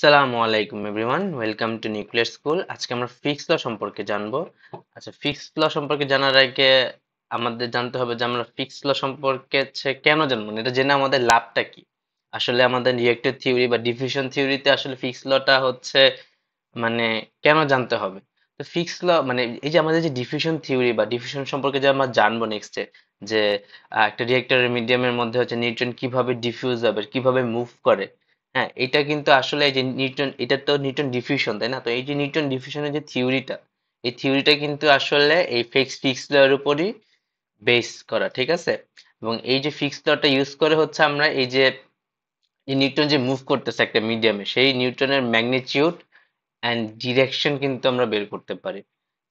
আসসালামু আলাইকুম everyone, welcome to nuclear school. আজকে আমরা ফিক্সড ল সম্পর্কে জানবো। আচ্ছা, ফিক্সড ল সম্পর্কে জানার আগে আমাদের জানতে হবে যে আমরা ফিক্সড ল সম্পর্কে কেন জানবো না, এটা জেনে আমাদের লাভটা কি। আসলে আমাদের রিয়েক্টর থিওরি বা ডিফিউশন থিওরিতে আসলে ফিক্সড লটা হচ্ছে মানে কেন জানতে হবে। তো ফিক্সড ল মানে এই যে আমাদের যে ডিফিউশন থিওরি বা ডিফিউশন সম্পর্কে যে আমরা জানবো নেক্সটে, যে একটা রিয়েক্টরের মিডিয়ামের মধ্যে হচ্ছে নিউট্রন কিভাবে ডিফিউজ হবে, কিভাবে মুভ করে। হ্যাঁ, এটা কিন্তু আসলে এই যে নিউটন, এটা তো নিউটন ডিফিউশন, তাই না? তো এই যে নিউটন ডিফিউশনের যে থিওরিটা, এই থিওরিটা কিন্তু আসলে এই ফিক্সড লর উপরই বেস করা, ঠিক আছে? এবং এই যে ফিক্সড লটা ইউজ করে হচ্ছে আমরা এই যে নিউটন যে মুভ করতেছে একটা মিডিয়ামে, সেই নিউটনের ম্যাগনিটিউড অ্যান্ড ডিরেকশন কিন্তু আমরা বের করতে পারি,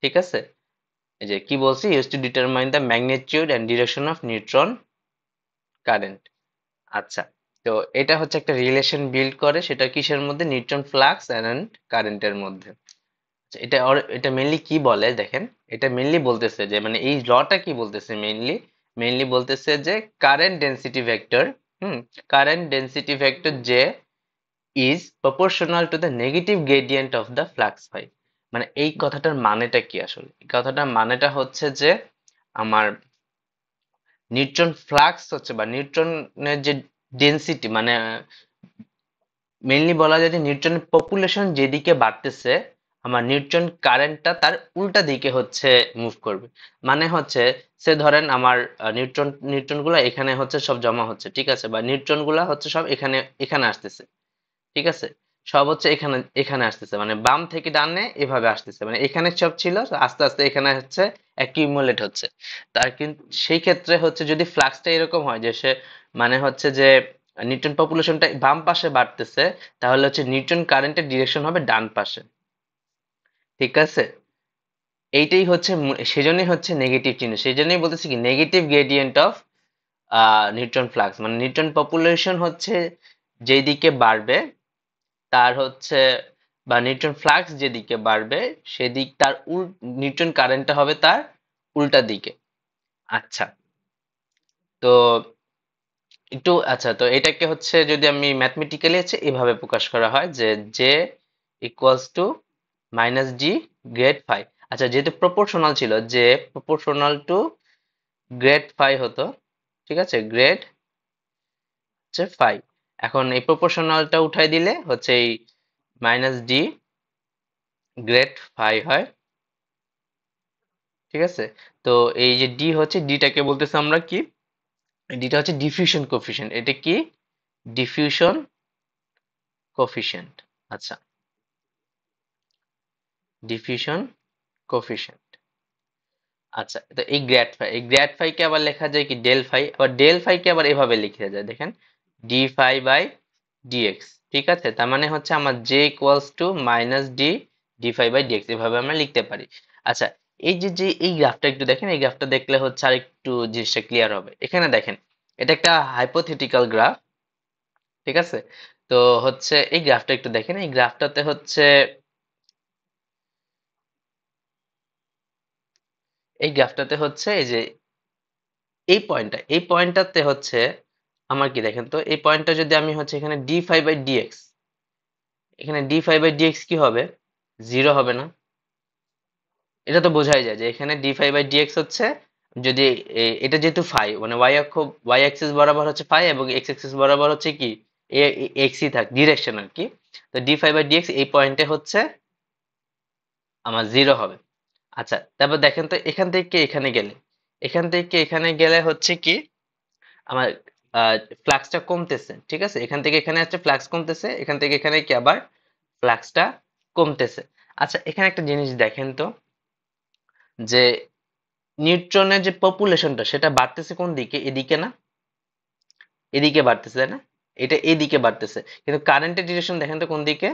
ঠিক আছে? এই যে কি বলছি, use to determine the magnitude and direction of neutron current. আচ্ছা, তো এটা হচ্ছে একটা রিলেশন বিল্ড করে, সেটা কিসের মধ্যে? নিউট্রন ফ্লাক্স এন্ড কারেন্টের মধ্যে। আচ্ছা, এটা মেইনলি কি বলে দেখেন। এটা মেইনলি বলতেছে যে মানে এই লটা কি বলতেছে, মেইনলি বলতেছে যে current density vector, current density vector J is proportional to the negative gradient of the flux phi. মানে এই কথাটার মানেটা কি? আসলে এই কথাটার মানেটা হচ্ছে যে আমার নিউট্রন ফ্লাক্স হচ্ছে বা নিউট্রনের যে ডেনসিটি, মানে মেইনলি বলা যায় যে নিউট্রনের পপুলেশন যেদিকে বাড়তেছে, আমার নিউট্রন কারেন্টটা তার উল্টা দিকে হচ্ছে মুভ করবে। মানে হচ্ছে, সে ধরেন আমার নিউট্রন গুলা এখানে হচ্ছে সব জমা হচ্ছে, ঠিক আছে? বা নিউট্রন গুলা হচ্ছে সব এখানে এখানে আসতেছে, ঠিক আছে? সব হচ্ছে এখানে এখানে আসতেছে, মানে বাম থেকে ডানে এভাবে আসতেছে, মানে এখানে সব ছিল, আস্তে আস্তে এখানে হচ্ছে অ্যাকিউমুলেট হচ্ছে। তার কিন্তু সেই ক্ষেত্রে হচ্ছে যদি ফ্লাক্সটা এরকম হয় যে সে মানে হচ্ছে যে নিউটন পপুলেশনটা বাম পাশে বাড়তেছে, তাহলে হচ্ছে নিউটন কারেন্টের ডিরেকশন হবে ডান পাশে, ঠিক আছে? এইটাই হচ্ছে সেজন্যই হচ্ছে নেগেটিভ চিহ্ন, সেই জন্যই বলতেছি কি negative gradient of neutron flux. মানে নিউটন পপুলেশন হচ্ছে যেদিকে বাড়বে তার হচ্ছে, বা নিউটন ফ্লাক্স যেদিকে বাড়বে সেদিক তার নিউটন কারেন্টটা হবে তার উল্টা দিকে। আচ্ছা, তো একটু আচ্ছা, তো এটাকে হচ্ছে যদি আমি ম্যাথমেটিক্যালি হচ্ছে এভাবে প্রকাশ করা হয় যে J equals to minus D grad phi. আচ্ছা, যেহেতু প্রপোর্শনাল ছিল, যে প্রপোর্শনাল টু গ্রেড ফাই হতো, ঠিক আছে? গ্রেড হচ্ছে ফাই। এখন এই প্রপোর্শনালটা উঠাই দিলে হচ্ছে এই মাইনাস ডি গ্রেড ফাই হয়, ঠিক আছে? তো এই যে ডি হচ্ছে, ডিটাকে বলতেছে আমরা কি, ডিটা হচ্ছে ডিফিউশন কোফিশিয়েন্ট। এটা কি? Diffusion coefficient. আচ্ছা, ডিফিউশন কোফিশিয়েন্ট। আচ্ছা, তো এই গ্র্যাড ফাই কে আবার লেখা যায় কি ডেল ফাই। আবার ডেল ফাই কে আবার এভাবে লিখে যায়, দেখেন, ডি ফাই বাই ডিএক্স, ঠিক আছে? তার মানে হচ্ছে আমার J equals to minus D d phi by dx, এভাবে আমরা লিখতে পারি। আচ্ছা, এই যে যে এই গ্রাফটা একটু দেখেন, এই গ্রাফটা দেখলে হচ্ছে আর একটু জিনিসটা ক্লিয়ার হবে। এখানে দেখেন, এটা একটা হাইপোথেটিক্যাল গ্রাফ, ঠিক আছে? তো হচ্ছে এই গ্রাফটা একটু দেখেন, এই গ্রাফটাতে হচ্ছে, এই যে এই পয়েন্টটাতে হচ্ছে আমার কি দেখেন তো, এই পয়েন্টটা যদি আমি হচ্ছে এখানে ডি ফাইভ বাই ডিএক্স, এখানে ডি ফাইভ বাই ডিএক্স কি হবে? জিরো হবে না? এটা তো বোঝাই যায় যে এখানে ডি ফাইভ বাই ডিএক্স হচ্ছে, যদি এটা যেহেতু ফাই, মানে ওয়াই অক্ষ, ওয়াই অ্যাক্সিস বরাবর হচ্ছে ফাই এবং এক্স অ্যাক্সিস বরাবর হচ্ছে কি এক্সই থাকে, ডিরেকশন আর কি। তো ডি ফাইভ বাই ডিএক্স এই পয়েন্টে হচ্ছে আমার জিরো হবে। আচ্ছা, তারপর দেখেন তো এখান থেকে এখানে গেলে হচ্ছে কি আমার ফ্লাক্সটা কমতেছে, ঠিক আছে? এখান থেকে এখানে হচ্ছে ফ্লাক্স কমতেছে, এখান থেকে এখানে কি আবার ফ্লাক্সটা কমতেছে। আচ্ছা, এখানে একটা জিনিস দেখেন তো, যে নিউট্রনের যে পপুলেশনটা সেটা বাড়তেছে কোন দিকে? এদিকে না? এদিকে বাড়তেছে, তাই না? এটা এদিকে বাড়তেছে, কিন্তু কারেন্টের ডিরেকশন দেখেন তো কোন দিকে?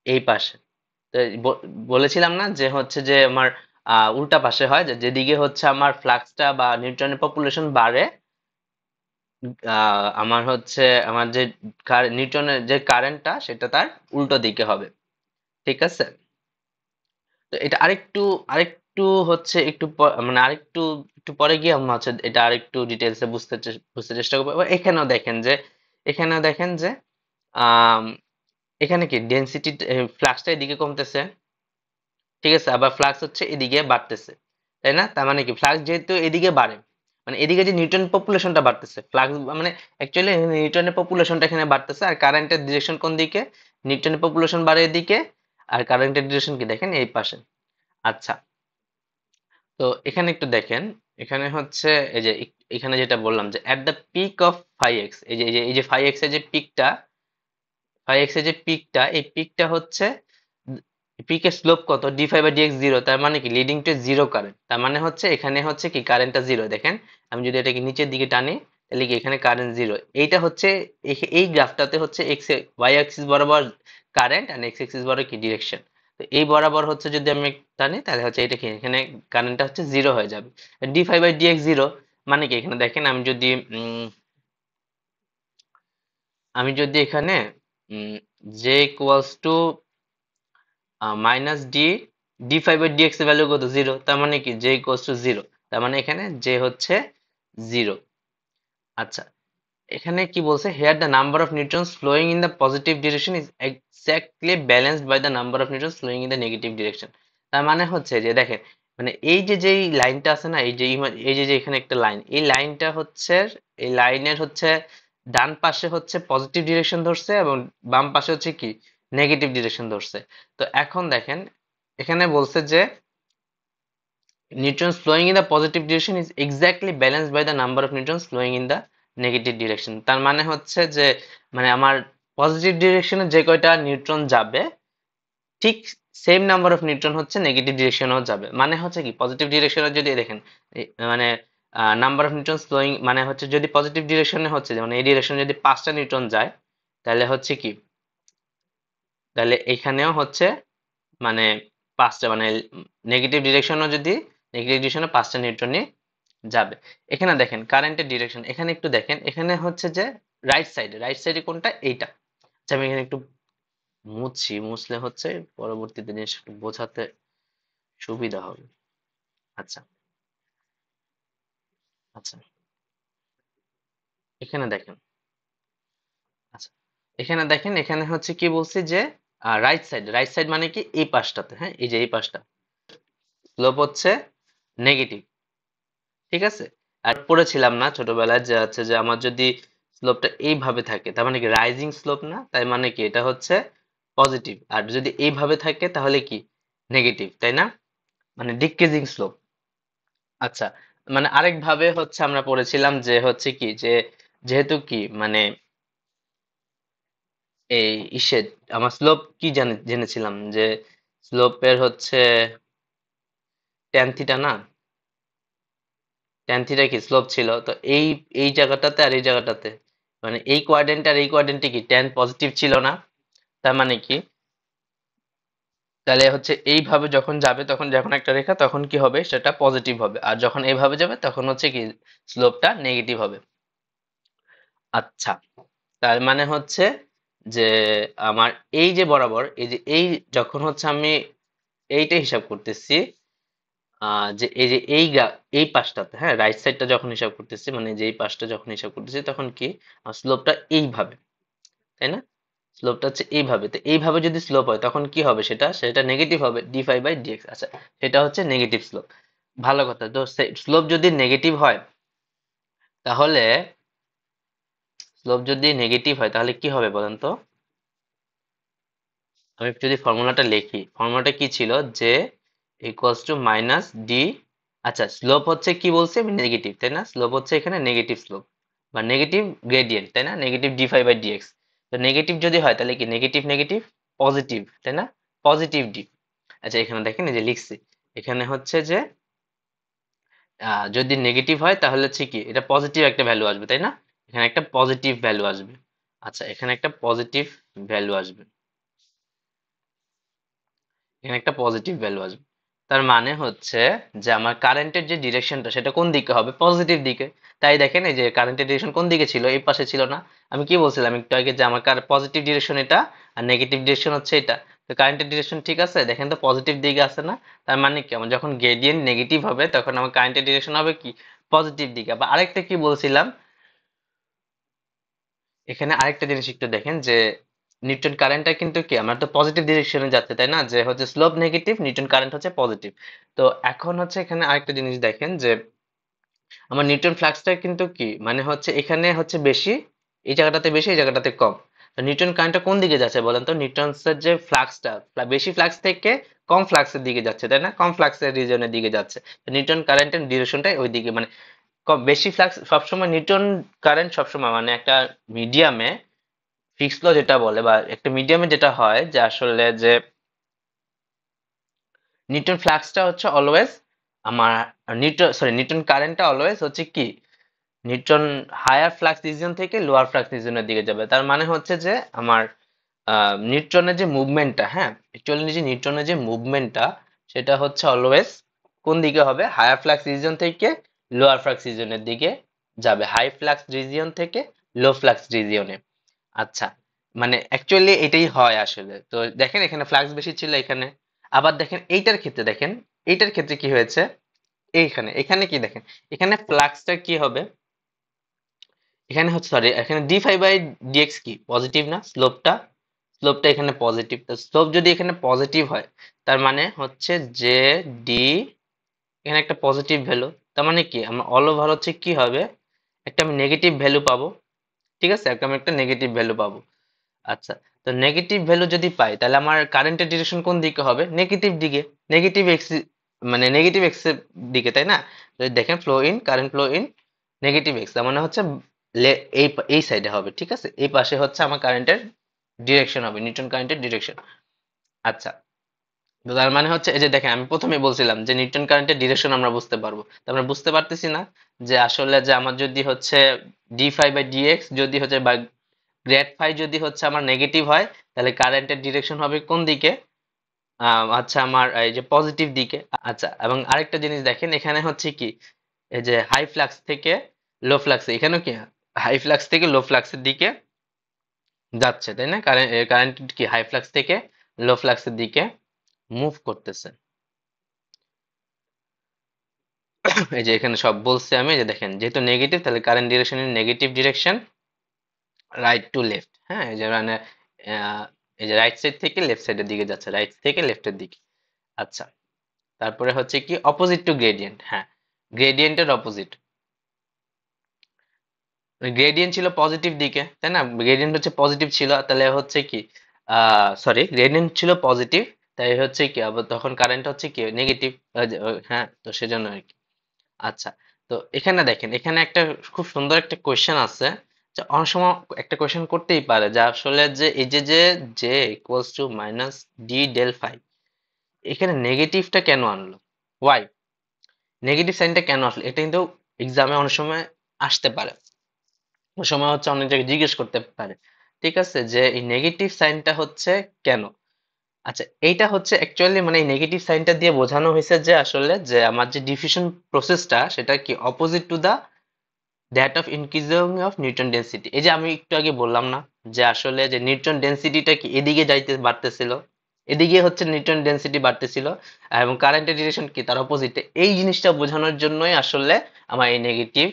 এই পাশে। তো বলেছিলাম না যে হচ্ছে যে আমার উল্টা পাশে হয়, যে যেদিকে হচ্ছে আমার ফ্লাক্সটা বা নিউট্রনের পপুলেশন বাড়ে, আমার হচ্ছে আমার যে নিউটনের যে কারেন্টটা সেটা তার উল্টো দিকে হবে, ঠিক আছে? তো এটা আরেকটু আরেকটু হচ্ছে একটু মানে আরেকটু একটু পরে গিয়ে আমরা হচ্ছে এটা আরেকটু ডিটেলসে বুঝতে চেষ্টা করবো। এবার এখানেও দেখেন যে এখানে কি ডেনসিটি ফ্লাক্সটা এদিকে কমতেছে, ঠিক আছে, আবার ফ্লাক্স হচ্ছে এদিকে বাড়তেছে, তাই না? তার মানে কি ফ্লাক্স যেহেতু এদিকে বাড়ে, মানে এদিকে যে নিউটন পপুলেশনটা বাড়তেছে, ফ্লাক্স মানে অ্যাকচুয়ালি নিউটনের পপুলেশনটা এখানে বাড়তেছে, আর কারেন্টের ডিরেকশন কোন দিকে? নিউটনের পপুলেশন বাড়ে এদিকে, আর কারেন্টের ডিরেকশন কি দেখেন এই পাশে। আচ্ছা, তো এখানে একটু দেখেন, এখানে হচ্ছে এই যে এখানে যেটা বললাম যে at the peak of five x, এই যে ফাইভ এক্স এর যে পিকটা, ফাইভ এক্স এর যে পিকটা, এই পিকটা হচ্ছে পিকের স্লোপ কত? D phi by dx zero, তার মানে কি লিডিং টু জিরো কারেন্ট, তার মানে হচ্ছে এখানে হচ্ছে কি কারেন্টটা জিরো। দেখেন আমি যদি এটাকে নিচের দিকে টানি, তাহলে কি এখানে কারেন্ট জিরো। এইটা হচ্ছে এই গ্রাফটাতে হচ্ছে এক্স ওয়াই অ্যাক্সিস বরাবর কারেন্ট আর এক্স অ্যাক্সিস বরাবর কি ডিরেকশন। তো এই বরাবর হচ্ছে যদি আমি টানি তাহলে হচ্ছে এটা কি এখানে কারেন্টটা হচ্ছে জিরো হয়ে যাবে। D phi by dx zero মানে কি এখানে দেখেন আমি যদি এখানে J equals to minus d phi by dx এর ভ্যালু কত? জিরো, তার মানে কি জে ইকুয়ালস টু জিরো, তার মানে এখানে জে হচ্ছে জিরো। আচ্ছা, এখানে কি বলছে? Here the number of neutrons flowing in the positive direction is exactly balanced by the number of neutrons flowing in the negative direction. তার মানে হচ্ছে যে দেখেন, মানে এই যে যেই লাইনটা আছে না, এই যে এখানে একটা লাইন, এই লাইনটা হচ্ছে, এই লাইনের হচ্ছে ডান পাশে হচ্ছে পজিটিভ ডিরেকশন ধরছে এবং বাম পাশে হচ্ছে কি নেগেটিভ ডিরেকশন ধরছে। তো এখন দেখেন এখানে বলছে যে neutrons flowing in the positive direction is exactly balanced by the number of neutrons flowing in the negative direction। তার মানে হচ্ছে যে মানে আমার পজিটিভ ডিরেকশনে যে কয়টা নিউট্রন যাবে, ঠিক সেম নাম্বার অফ নিউট্রন হচ্ছে নেগেটিভ ডিরেকশনেও যাবে। মানে হচ্ছে কি পজিটিভ ডিরেকশনে যদি দেখেন মানে নাম্বার অফ নিউট্রন ফ্লোয়িং মানে হচ্ছে যদি পজিটিভ ডিরেকশনে হচ্ছে যেমন এই ডিরেকশনে যদি 5টা নিউট্রন যায়, তাহলে হচ্ছে কি, তাহলে এখানেও হচ্ছে মানে 5টা, মানে নেগেটিভ ডিরেকশনও যদি নেগেটিভ ডিরেকশনে 5টা নিউট্রনই যাবে। এখানে দেখেন কারেন্টের ডিরেকশন, এখানে একটু দেখেন, এখানে হচ্ছে যে রাইট সাইডে কোনটা? এইটা। আচ্ছা আমি এখানে একটু মুছলে হচ্ছে পরবর্তীতে জিনিস একটু বোঝাতে সুবিধা হবে। আচ্ছা, আচ্ছা, এখানে দেখেন, আচ্ছা এখানে দেখেন, এখানে হচ্ছে কি বলছি যে রাইট সাইড মানে কি এই পাশটাতে, হ্যাঁ এই যে এই পাশটা স্লোপ হচ্ছে নেগেটিভ, ঠিক আছে। আর পড়েছিলাম না ছোটবেলায় যে হচ্ছে যে আমার যদি স্লোপটা এইভাবে থাকে তার মানে কি রাইজিং স্লোপ না, তাই মানে কি এটা হচ্ছে পজিটিভ, আর যদি এইভাবে থাকে তাহলে কি নেগেটিভ, তাই না? মানে ডিক্রিজিং স্লোপ। আচ্ছা, মানে আরেক ভাবে হচ্ছে আমরা পড়েছিলাম যে হচ্ছে কি যে যেহেতু কি মানে এই ইসে আমার স্লোপ কি জেনেছিলাম যে স্লোপের হচ্ছে ট্যান থিটা না, ট্যান থিটা কি স্লোপ ছিল, তো এই জায়গাটাতে আর এই জায়গাটাতে মানে এই কোয়াড্রেন্ট আর এই কোয়াড্রেন্টে কি ট্যান পজিটিভ ছিল না। তার মানে কি তাহলে হচ্ছে এইভাবে যখন যাবে তখন যখন একটা রেখা তখন কি হবে সেটা পজিটিভ হবে, আর যখন এইভাবে যাবে তখন হচ্ছে কি স্লোপটা নেগেটিভ হবে। আচ্ছা, তার মানে হচ্ছে যে আমার এই যে বরাবর এই যে এই যখন হচ্ছে আমি এইটা হিসাব করতেছি, যে এই যে এই পাশটাতে, হ্যাঁ রাইট সাইডটা যখন হিসাব করতেছি মানে যে এই পাশটা যখন হিসাব করতেছি তখন কি স্লোপটা এইভাবে, তাই না? স্লোপটা হচ্ছে এইভাবে, তো এইভাবে যদি স্লোপ হয় তখন কি হবে? সেটা নেগেটিভ হবে, ডি ফাইভ বাই ডিএক্স। আচ্ছা, সেটা হচ্ছে নেগেটিভ স্লোপ। ভালো কথা, তো স্লোপ যদি নেগেটিভ হয় তাহলে স্লোপ যদি নেগেটিভ হয় তাহলে কি হবে বলেন তো? আমি যদি ফর্মুলাটা লিখি, ফর্মুলাটা কি ছিল? যে ইকুয়ালস টু মাইনাস ডি, আচ্ছা স্লোপ হচ্ছে কি বলছি আমি? নেগেটিভ, তাই না? স্লোপ হচ্ছে এখানে নেগেটিভ স্লোপ বা নেগেটিভ গ্রেডিয়েন্ট, তাই না? Negative d phi by dx. তো নেগেটিভ যদি হয় তাহলে কি নেগেটিভ নেগেটিভ পজিটিভ, তাই না? Positive D. আচ্ছা এখানে দেখেন এই যে লিখছি, এখানে হচ্ছে যে যদি নেগেটিভ হয় তাহলে হচ্ছে কি এটা পজিটিভ একটা ভ্যালু আসবে, তাই না? এখানে একটা পজিটিভ ভ্যালু আসবে। আচ্ছা এখানে একটা পজিটিভ ভ্যালু আসবে, এখানে একটা পজিটিভ ভ্যালু আসবে। তার মানে হচ্ছে যে আমার কারেন্টের যে ডিরেকশনটা সেটা কোন দিকে হবে? পজিটিভ দিকে। তাই দেখেন এই যে কারেন্টের ডিরেকশন কোন দিকে ছিল? এই পাশে ছিল না? আমি কি বলছিলাম একটু আগে যে আমার পজিটিভ ডিরেকশন এটা আর নেগেটিভ ডিরেকশন হচ্ছে এটা। তো কারেন্টের ডিরেকশন ঠিক আছে, দেখেন তো পজিটিভ দিকে আছে না? তার মানে কি আমার যখন গ্রেডিয়েন্ট নেগেটিভ হবে তখন আমার কারেন্টের ডিরেকশন হবে কি পজিটিভ দিকে। আবার আরেকটা কি বলছিলাম, এখানে আরেকটা জিনিস একটু দেখেন যে নিউটন কারেন্টটা কিন্তু কি আমরা তো পজিটিভ ডিরেকশনে যাচ্ছে তাই না, যে হচ্ছে স্লোপ নেগেটিভ, নিউটন কারেন্ট হচ্ছে পজিটিভ। তো এখন হচ্ছে এখানে আরেকটা জিনিস দেখেন যে আমার নিউটন ফ্লাক্সটা কিন্তু কি মানে হচ্ছে এখানে হচ্ছে বেশি, এই জায়গাটাতে বেশি, এই জায়গাটাতে কম। তো নিউটন কারেন্টটা কোন দিকে যাচ্ছে বলেন তো? নিউটনসের যে ফ্লাক্সটা বেশি ফ্লাক্স থেকে কম ফ্লাক্সের দিকে যাচ্ছে তাই না, কম ফ্লাক্সের রিজনের দিকে যাচ্ছে। তো নিউটন কারেন্টের ডিরেকশনটাই ওই দিকে, মানে বেশি ফ্লাক্স সবসময় নিউটন কারেন্ট সবসময় মানে একটা মিডিয়ামে ফিক্স ল যেটা বলে বা একটা মিডিয়ামে যেটা হয় যে আসলে যে নিউটন ফ্লাক্সটা হচ্ছে অলওয়েজ আমার নিউটন কারেন্টটা অলওয়েজ হচ্ছে কি নিউটন হায়ার ফ্লাক্স রিজিয়ন থেকে লোয়ার ফ্লাক্স রিজিয়নের দিকে যাবে। তার মানে হচ্ছে যে আমার নিউট্রনের যে মুভমেন্টটা, হ্যাঁ অ্যাকচুয়ালি যে নিউট্রনের যে মুভমেন্টটা সেটা হচ্ছে অলওয়েজ কোন দিকে হবে, হায়ার ফ্লাক্স রিজিয়ন থেকে লোয়ার ফ্লাক্স রিজিয়নের দিকে যাবে, হাই ফ্লাক্স রিজিয়ন থেকে লো ফ্লাক্স রিজিয়নে। আচ্ছা, মানে অ্যাকচুয়ালি এটাই হয় আসলে। তো দেখেন এখানে ফ্লাক্স বেশি ছিল এখানে, আবার দেখেন এইটার ক্ষেত্রে, দেখেন এইটার ক্ষেত্রে কি হয়েছে, এইখানে এখানে কি দেখেন, এখানে ফ্লাক্সটা কি হবে, এখানে হচ্ছে সরি এখানে ডি ফাই বাই ডিএক্স কি পজিটিভ না, স্লোপটা স্লোপটা এখানে পজিটিভ। তো স্লোপ যদি এখানে পজিটিভ হয় তার মানে হচ্ছে যে ডি এখানে একটা পজিটিভ ভ্যালু, তার মানে কি আমার অল ওভার হচ্ছে কি হবে, একটা আমি নেগেটিভ ভ্যালু পাবো। ঠিক আছে, একটা আমি একটা নেগেটিভ ভ্যালু পাবো। আচ্ছা, তো নেগেটিভ ভ্যালু যদি পাই তাহলে আমার কারেন্টের ডিরেকশন কোন দিকে হবে, নেগেটিভ দিকে, নেগেটিভ এক্স, মানে নেগেটিভ এক্স এর দিকে তাই না। যদি দেখেন flow in current flow in negative x, তার মানে হচ্ছে এই সাইডে হবে। ঠিক আছে, এই পাশে হচ্ছে আমার কারেন্টের ডিরেকশন হবে, নিউটন কারেন্টের ডিরেকশন। আচ্ছা, তো তার মানে হচ্ছে এই যে দেখেন আমি প্রথমে বলছিলাম যে নিউটন কারেন্টের ডিরেকশন আমরা বুঝতে পারবো, তো আমরা বুঝতে পারতেছি না যে আসলে যে আমার যদি হচ্ছে ডি ফাই বাই ডিএক্স যদি হচ্ছে বা গ্রেড ফাই যদি হচ্ছে আমার নেগেটিভ হয় তাহলে কারেন্টের ডিরেকশন হবে কোন দিকে, আচ্ছা আমার এই যে পজিটিভ দিকে। আচ্ছা, এবং আরেকটা জিনিস দেখেন এখানে হচ্ছে কি এই যে হাই ফ্লাক্স থেকে লো ফ্লাক্সে, এখানেও কি হাই ফ্লাক্স থেকে লো ফ্লাক্সের দিকে যাচ্ছে তাই না, কারেন্ট কারেন্ট কি হাই ফ্লাক্স থেকে লো ফ্লাক্সের দিকে মুভ করতেছে। এই যে এখানে সব বলছি আমি, এই যে দেখেন যেহেতু নেগেটিভ তাহলে current direction in negative direction right to left. হ্যাঁ, এই যে মানে এই যে রাইট সাইড থেকে লেফট সাইডের দিকে যাচ্ছে, রাইট থেকে লেফটের দিকে। আচ্ছা, তারপরে হচ্ছে কি অপোজিট টু গ্রেডিয়েন্ট, হ্যাঁ গ্রেডিয়েন্টের অপোজিট, গ্রেডিয়েন্ট ছিল পজিটিভ দিকে তাই না, গ্রেডিয়েন্ট হচ্ছে পজিটিভ ছিল তাহলে হচ্ছে কি সরি গ্রেডিয়েন্ট ছিল পজিটিভ, তাই হচ্ছে কি আবার তখন কারেন্ট হচ্ছে কি নেগেটিভ। হ্যাঁ, তো সেজন্য আর কি। আচ্ছা, তো এখানে দেখেন এখানে একটা খুব সুন্দর একটা কোয়েশ্চেন আছে, যে অনেক সময় একটা কোয়েশ্চেন করতেই পারে যে আসলে যে এই যে যে J equals to minus D del phi, এখানে নেগেটিভটা কেন আনলো, ওয়াই নেগেটিভ সাইনটা কেন আসলো, এটা কিন্তু এক্সামে অনেক সময় আসতে পারে, অনেক সময় হচ্ছে অনেক জায়গায় জিজ্ঞেস করতে পারে। ঠিক আছে, যে এই নেগেটিভ সাইনটা হচ্ছে কেন। আচ্ছা, এইটা হচ্ছে অ্যাকচুয়ালি মানে এই নেগেটিভ সাইনটা দিয়ে বোঝানো হয়েছে যে আসলে যে আমার যে ডিফিউশন প্রসেসটা সেটা কি opposite to the that of increasing of neutron density. এই যে আমি একটু আগে বললাম না যে আসলে যে নিউটন ডেন্সিটিটা কি এদিকে যাইতে বাড়তেছিল, এদিকে হচ্ছে নিউটন ডেন্সিটি বাড়তেছিল, এবং কারেন্টের ডিরেকশন কি তার অপোজিটে, এই জিনিসটা বোঝানোর জন্যই আসলে আমার এই নেগেটিভ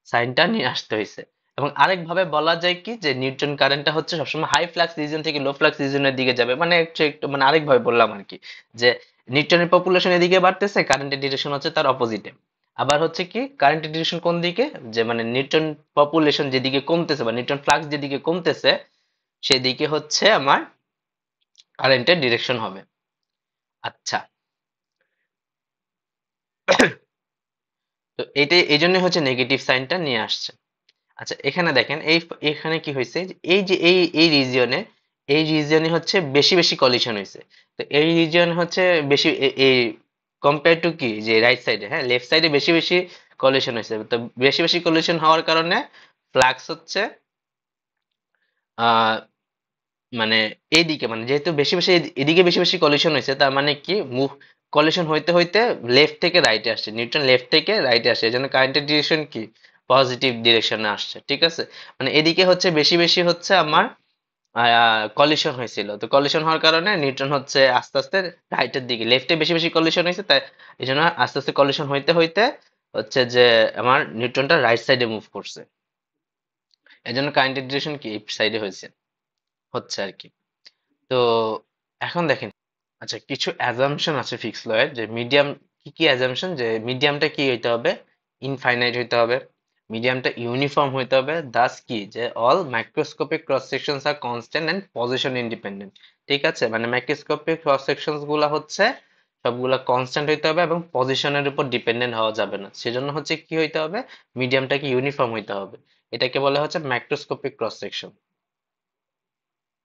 সাইনটা নিয়ে আসতে হয়েছে। এবং আরেকভাবে বলা যায় কি যে নিউটন কারেন্টটা হচ্ছে সবসময় হাই ফ্লাক্স রিজন থেকে লো ফ্লাক্স রিজনের দিকে যাবে, মানে একটু মানে আরেকভাবে বললাম আর কি, যে নিউটনের পপুলেশন এদিকে বাড়তেছে, কারেন্টের ডিরেকশন হচ্ছে তার অপোজিটে। আবার হচ্ছে কি কারেন্টের ডিরেকশন কোন দিকে, যে মানে নিউটন পপুলেশন যেদিকে কমতেছে বা নিউটন ফ্লাক্স যেদিকে কমতেছে সেদিকে হচ্ছে আমার কারেন্টের ডিরেকশন হবে। আচ্ছা, তো এটাই এই জন্য হচ্ছে নেগেটিভ সাইনটা নিয়ে আসছে। আচ্ছা, এখানে দেখেন এখানে কি হয়েছে, এই যে এই রিজিয়নে, এই রিজিয়নে হচ্ছে বেশি বেশি কলিশন হয়েছে। তো এই রিজিয়ন হচ্ছে বেশি এই কম্পেয়ার টু কি যে রাইট সাইডে, হ্যাঁ লেফট সাইডে বেশি বেশি কলিশন হয়েছে। তো বেশি বেশি কলিশন হওয়ার কারণে ফ্লাক্স হচ্ছে আহ মানে এইদিকে, মানে যেহেতু বেশি বেশি এদিকে বেশি বেশি কলিশন হয়েছে তার মানে কি মুভ কলিশন হইতে হইতে লেফট থেকে রাইটে আসছে, নিউটন লেফট থেকে রাইটে আসছে, এই জন্য কারেন্টের ডিরেকশন কি পজিটিভ ডিরেকশনে আসছে। ঠিক আছে, মানে এদিকে হচ্ছে বেশি বেশি হচ্ছে আমার কলিশন হয়েছিল, তো কলিশন হওয়ার কারণে নিউটন হচ্ছে আস্তে আস্তে রাইটের দিকে, লেফটে বেশি বেশি কলিশন হয়েছে তাই এই জন্য আস্তে আস্তে কলিশন হইতে হইতে হচ্ছে যে আমার নিউটনটা রাইট সাইডে মুভ করছে, এই জন্য কারেন্টের ডিরেকশন কি এই সাইডে হয়েছে। হচ্ছে আর কি। তো এখন দেখেন, আচ্ছা কিছু অ্যাজাম্পশন আছে ফিক্স লয়ের, যে মিডিয়াম, কি কি অ্যাজাম্পশন, যে মিডিয়ামটা কি হইতে হবে, ইনফাইনাইট হইতে হবে, মিডিয়ামটা ইউনিফর্ম হইতে হবে, দাস কি, যে all microscopic cross sections are constant and position independent. ঠিক আছে, মানে মাইক্রোস্কোপিক ক্রস সেকশনস গুলা হচ্ছে সবগুলা কনস্ট্যান্ট হইতে হবে এবং পজিশনের উপর ডিপেন্ডেন্ট হওয়া যাবে না, সেজন্য হচ্ছে কি হইতে হবে, মিডিয়ামটাকে ইউনিফর্ম হইতে হবে। এটাকে বলা হচ্ছে macroscopic cross section,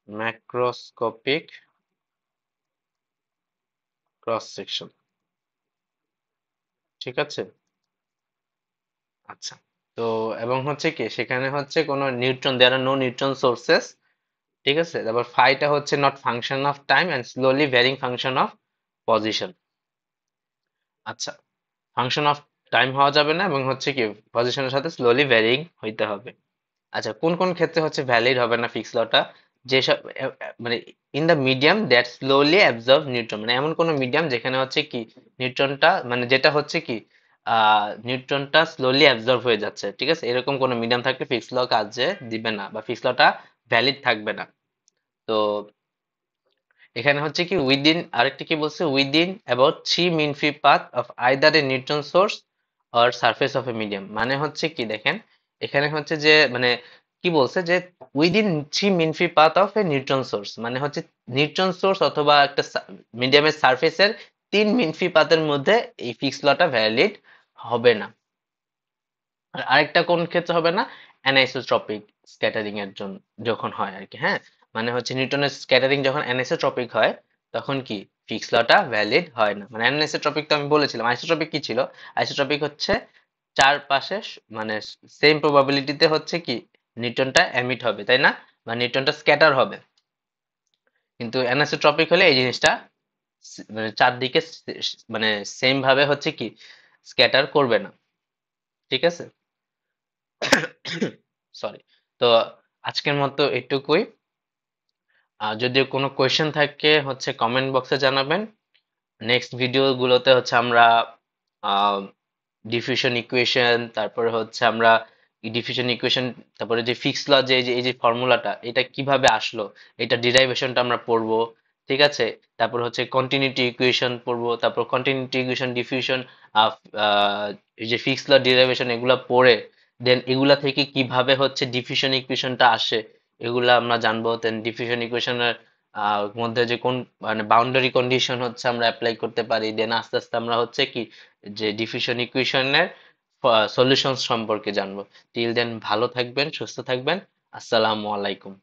macroscopic cross section. ঠিক আছে, আচ্ছা। তো এবং হচ্ছে কি সেখানে হচ্ছে কোনো neutron, there are no neutron sources. ঠিক আছে, তারপর ফাইটা হচ্ছে not function of time and slowly varying function of position. আচ্ছা, ফাংশন অফ টাইম হওয়া যাবে না এবং হচ্ছে কি পজিশনের সাথে স্লোলি ভ্যারিং হইতে হবে। আচ্ছা, কোন কোন ক্ষেত্রে হচ্ছে ভ্যালিড হবে না ফিক্স লটা, যেসব মানে in the medium that slowly absorb neutron, মানে এমন কোন মিডিয়াম যেখানে হচ্ছে কি নিউট্রনটা, মানে যেটা হচ্ছে কি নিউট্রনটা স্লোলি অ্যাবজর্ব হয়ে যাচ্ছে, ঠিক আছে, এরকম কোন মিডিয়াম থাকলে ফিক্স ল কাজে দিবে না বা ফিক্স লটা ভ্যালিড থাকবে না। তো এখানে হচ্ছে কি উইদিন, আরেকটা কি বলছে, within about 3 mean free path of either a neutron source or surface of a medium, মানে হচ্ছে কি দেখেন, এখানে হচ্ছে যে মানে কি বলছে, যে within 3 mean free path of a neutron source, মানে হচ্ছে নিউট্রন সোর্স অথবা একটা মিডিয়ামের সারফেসের 3 মিন ফ্রি পাথের মধ্যে এই ফিক্স লটা ভ্যালিড হবে না। আর আরেকটা কোন ক্ষেত্রে হবে না, অ্যানাইসোট্রপিক স্ক্যাটারিং এর জন্য যখন হয় আর কি, হ্যাঁ, মানে হচ্ছে নিউটনের স্ক্যাটারিং যখন অ্যানাইসোট্রপিক হয় তখন কি ফিক্স লটা ভ্যালিড হয় না। মানে অ্যানাইসোট্রপিক তো আমি বলেছিলাম, আইসোট্রপিক কি ছিল, আইসোট্রপিক হচ্ছে চারপাশে মানে সেম প্রবাবিলিটিতে হচ্ছে কি নিউটনটা এমিট হবে, তাই না, বা নিউটনটা স্ক্যাটার হবে। কিন্তু অ্যানাইসোট্রপিক হলে এই জিনিসটা মানে চারদিকে মানে সেম ভাবে হচ্ছে কি স্ক্যাটার করবে না। ঠিক আছে, সরি। তো আজকের মতো এটুকুই। যদি কোনো কোয়েশ্চেন থাকে হচ্ছে কমেন্ট বক্সে জানাবেন। নেক্সট ভিডিও গুলোতে হচ্ছে আমরা ডিফিউশন ইকুয়েশন, তারপরে হচ্ছে আমরা ডিফিউশন ইকুয়েশন, তারপরে যে ফিক্স ল, যে এই যে ফর্মুলাটা এটা কিভাবে আসলো, এটা ডিরাইভেশনটা আমরা পড়বো। ঠিক আছে, তারপর হচ্ছে কন্টিনিউটি ইকুয়েশন পড়বো, তারপর কন্টিনিউটি ইকুয়েশন, ডিফিউশন, এই যে ফিক্স ল, ডিরাইভেশন, এগুলা পড়ে দেন এগুলা থেকে কিভাবে হচ্ছে ডিফিউশন ইকুয়েশনটা আসে এগুলা আমরা জানবো। দেন ডিফিউশন ইকুয়েশনের মধ্যে যে কোন মানে বাউন্ডারি কন্ডিশন হচ্ছে আমরা অ্যাপ্লাই করতে পারি, দেন আস্তে আস্তে আমরা হচ্ছে কি যে ডিফিউশন ইকুয়েশনের সলিউশন সম্পর্কে জানবো। টিল দেন ভালো থাকবেন, সুস্থ থাকবেন। আসসালামু আলাইকুম।